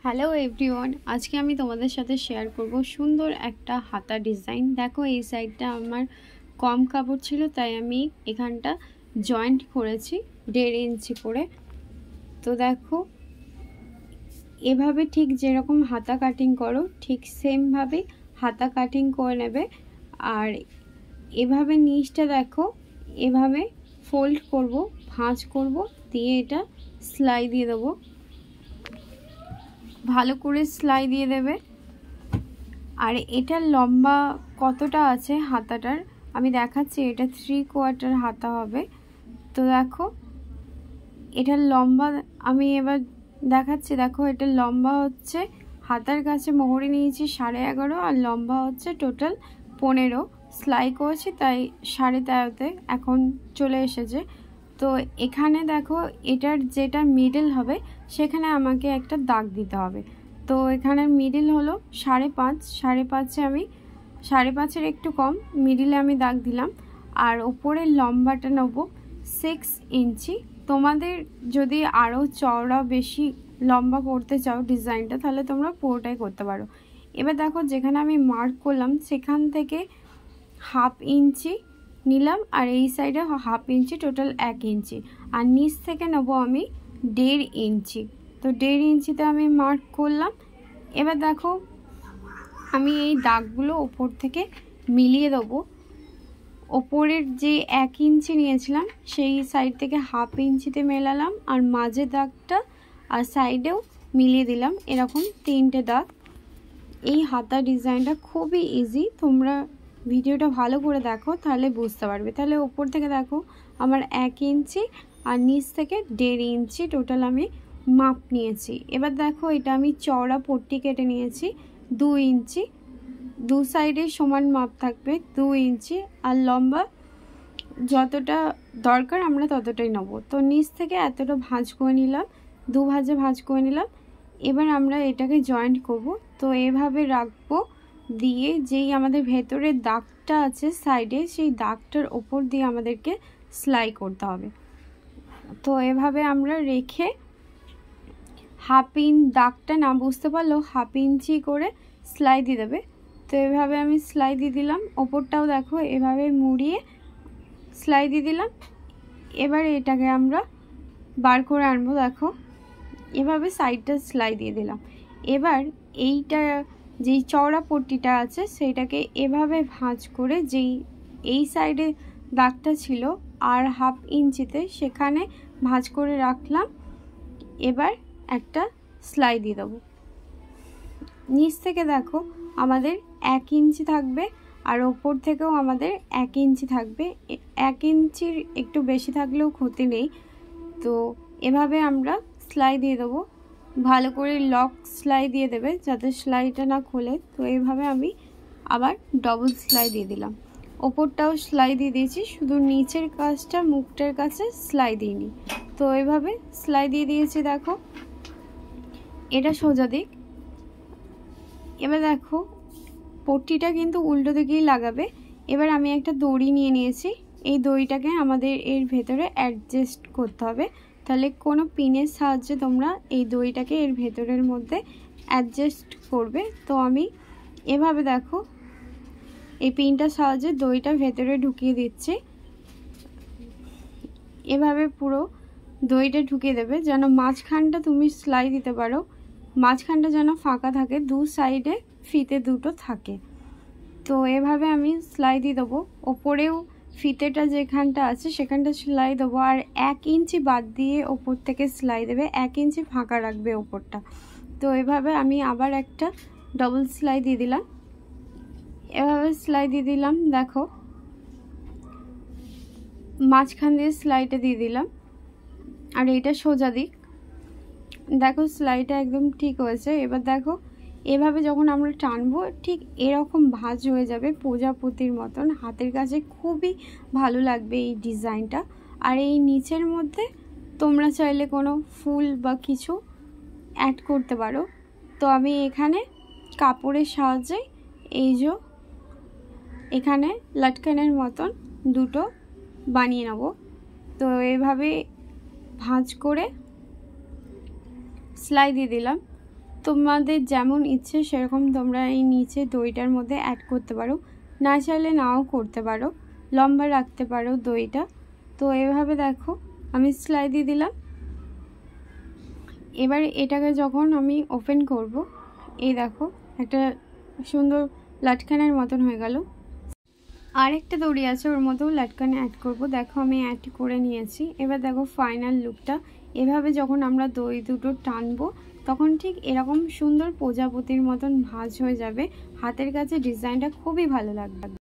Hello everyone, আজকে আমি তোমাদের সাথে শেয়ার করব সুন্দর একটা হাতা ডিজাইন। দেখো এই সাইডটা আমার কম কাপড় ছিল, তাই আমি এখানটা জয়েন্ট করেছি 1.5 ইঞ্চি করে। তো দেখো এভাবে ঠিক যেরকম হাতা কাটিং করো ঠিক সেমভাবে হাতা কাটিং করে নেবে। আর এভাবে নিচটা দেখো এভাবে ফোল্ড করব, ভাঁজ করব, দিয়ে এটা সেলাই দিয়ে দেবো। ভালো করে সেলাই দিয়ে দেবে। আর এটার লম্বা কতটা আছে হাতাটার আমি দেখাচ্ছি। এটা 3/4 হাতা হবে। তো দেখো এটার লম্বা আমি এবার দেখাচ্ছি। দেখো এটার লম্বা হচ্ছে, হাতার কাছে মোহরে নিয়েছি 11.5 আর লম্বা হচ্ছে টোটাল 15। সেলাই করেছি তাই 13.5-তে এখন চলে এসেছে। তো এখানে দেখো এটার যেটা মিডল হবে সেখানে আমাকে একটা দাগ দিতে হবে। তো এখানে মিডল হলো 5.5, 5.5-এ আমি 5.5-এর একটু কম মিডিলে আমি দাগ দিলাম। আর ওপরের লম্বাটা নেব 6 ইঞ্চি। তোমাদের যদি আরও চওড়া বেশি লম্বা করতে চাও ডিজাইনটা, তাহলে তোমরা পুরোটাই করতে পারো। এবার দেখো যেখানে আমি মার্ক করলাম সেখান থেকে 1/2 ইঞ্চি নিলাম, আর এই সাইডে 1/2 ইঞ্চি, টোটাল 1 ইঞ্চি। আর নিচ থেকে নেব আমি 1.5 ইঞ্চি। তো 1.5 ইঞ্চিতে আমি মার্ক করলাম। এবার দেখো আমি এই দাগগুলো ওপর থেকে মিলিয়ে দেবো। ওপরের যে 1 ইঞ্চি নিয়েছিলাম সেই সাইড থেকে 1/2 ইঞ্চিতে মেলালাম, আর মাঝে দাগটা আর সাইডেও মিলিয়ে দিলাম। এরকম 3টে দাগ। এই হাতা ডিজাইনটা খুবই ইজি, তোমরা ভিডিওটা ভালো করে দেখো তাহলে বুঝতে পারবে। তাহলে ওপর থেকে দেখো আমার 1 ইঞ্চি আর নিচ থেকে 1.5 ইঞ্চি টোটাল আমি মাপ নিয়েছি। এবার দেখো এটা আমি চওড়া পট্টি কেটে নিয়েছি 2 ইঞ্চি। দু সাইডে সমান মাপ থাকবে 2 ইঞ্চি, আর লম্বা যতটা দরকার আমরা ততটাই নেব। তো নিচ থেকে এতটা ভাঁজ করে নিলাম, 2 ভাঁজে ভাঁজ করে নিলাম। এবার আমরা এটাকে জয়েন্ট করব। তো এভাবে রাখবো, দিয়ে যেই আমাদের ভেতরের দাগটা আছে সাইডে সেই দাগটার ওপর দিয়ে আমাদেরকে সেলাই করতে হবে। তো এভাবে আমরা রেখে 1/2 ইঞ্চি দাগটা না বুঝতে পারলেও 1/2 ইঞ্চি করে সেলাই দিয়ে দেবে। তো এভাবে আমি সেলাই দিয়ে দিলাম। ওপরটাও দেখো এভাবে মুড়িয়ে সেলাই দিয়ে দিলাম। এবার এটাকে আমরা বার করে আনবো। দেখো এভাবে সাইডটা সেলাই দিয়ে দিলাম। এবার এইটা যেই চওড়া পট্টিটা আছে সেইটাকে এভাবে ভাঁজ করে যেই এই সাইডে দাগটা ছিল আর 1/2 ইঞ্চিতে সেখানে ভাঁজ করে রাখলাম। এবার একটা সেলাই দিয়ে দেবো। নিচ থেকে দেখো আমাদের 1 ইঞ্চি থাকবে, আর ওপর থেকেও আমাদের 1 ইঞ্চি থাকবে। 1 ইঞ্চির একটু বেশি থাকলেও ক্ষতি নেই। তো এভাবে আমরা সেলাই দিয়ে দেবো। ভালো করে লক সেলাই দিয়ে দেবে যাতে সেলাইটা না খোলে। তো এইভাবে আমি আবার ডবল সেলাই দিয়ে দিলাম। ওপরটাও সেলাই দিয়ে দিয়েছি, শুধু নিচের কাজটা মুখটার কাছে সেলাই দিইনি। তো এইভাবে সেলাই দিয়ে দিয়েছি। দেখো এটা সোজা দিক। এবার দেখো পট্টিটা কিন্তু উল্টো দিকেই লাগাবে। এবার আমি একটা দড়ি নিয়ে নিয়েছি। এই দড়িটাকে আমাদের এর ভেতরে অ্যাডজাস্ট করতে হবে। তাহলে কোনো পিনের সাহায্যে তোমরা এই দড়িটাকে এর ভেতরের মধ্যে অ্যাডজাস্ট করবে। তো আমি এভাবে দেখো এই পিনটার সাহায্যে দড়িটা ভেতরে ঢুকিয়ে দিচ্ছি। এভাবে পুরো দড়িটা ঢুকিয়ে দেবে যেন মাঝখানটা তুমি সেলাই দিতে পারো। মাঝখানটা যেন ফাঁকা থাকে, দু সাইডে ফিতে দুটো থাকে। তো এভাবে আমি সেলাই দিয়ে দেবো। ওপরেও ফিতেটা যেখানটা আছে সেখানটা সেলাই দেবো, আর 1 ইঞ্চি বাদ দিয়ে ওপর থেকে সেলাই দেবে, 1 ইঞ্চি ফাঁকা রাখবে ওপরটা। তো এভাবে আমি আবার একটা ডবল সেলাই দিয়ে দিলাম। এভাবে সেলাই দিয়ে দিলাম। দেখো মাঝখান দিয়ে সেলাইটা দিয়ে দিলাম, আর এইটা সোজা দিক। দেখো সেলাইটা একদম ঠিক হয়েছে। এবার দেখো এভাবে যখন আমরা টানবো ঠিক এরকম ভাঁজ হয়ে যাবে প্রজাপতির মতন। হাতের কাছে খুবই ভালো লাগবে এই ডিজাইনটা। আর এই নিচের মধ্যে তোমরা চাইলে কোনো ফুল বা কিছু অ্যাড করতে পারো। তো আমি এখানে কাপড়ের সাহায্যে এই যে এখানে লটকানের মতন দুটো বানিয়ে নেব। তো এইভাবে ভাঁজ করে সেলাই দিয়ে দিলাম। তোমাদের যেমন ইচ্ছে সেরকম তোমরা এই নিচে দইটার মধ্যে অ্যাড করতে পারো, না চাইলে নাও করতে পারো, লম্বা রাখতে পারো দইটা। তো এভাবে দেখো আমি সেলাই দিয়ে দিলাম। এবার এটাকে যখন আমি ওপেন করব, এই দেখো একটা সুন্দর লাটকানের মতন হয়ে গেল। আরেকটা দড়ি আছে ওর মধ্যেও লাটকান অ্যাড করব, দেখো আমি অ্যাড করে নিয়েছি। এবার দেখো ফাইনাল লুকটা। এভাবে যখন আমরা দই দুটো টানবো তখন ঠিক এরকম সুন্দর প্রজাপতির মতন ভাঁজ হয়ে যাবে। হাতের কাছে ডিজাইনটা খুবই ভালো লাগবে।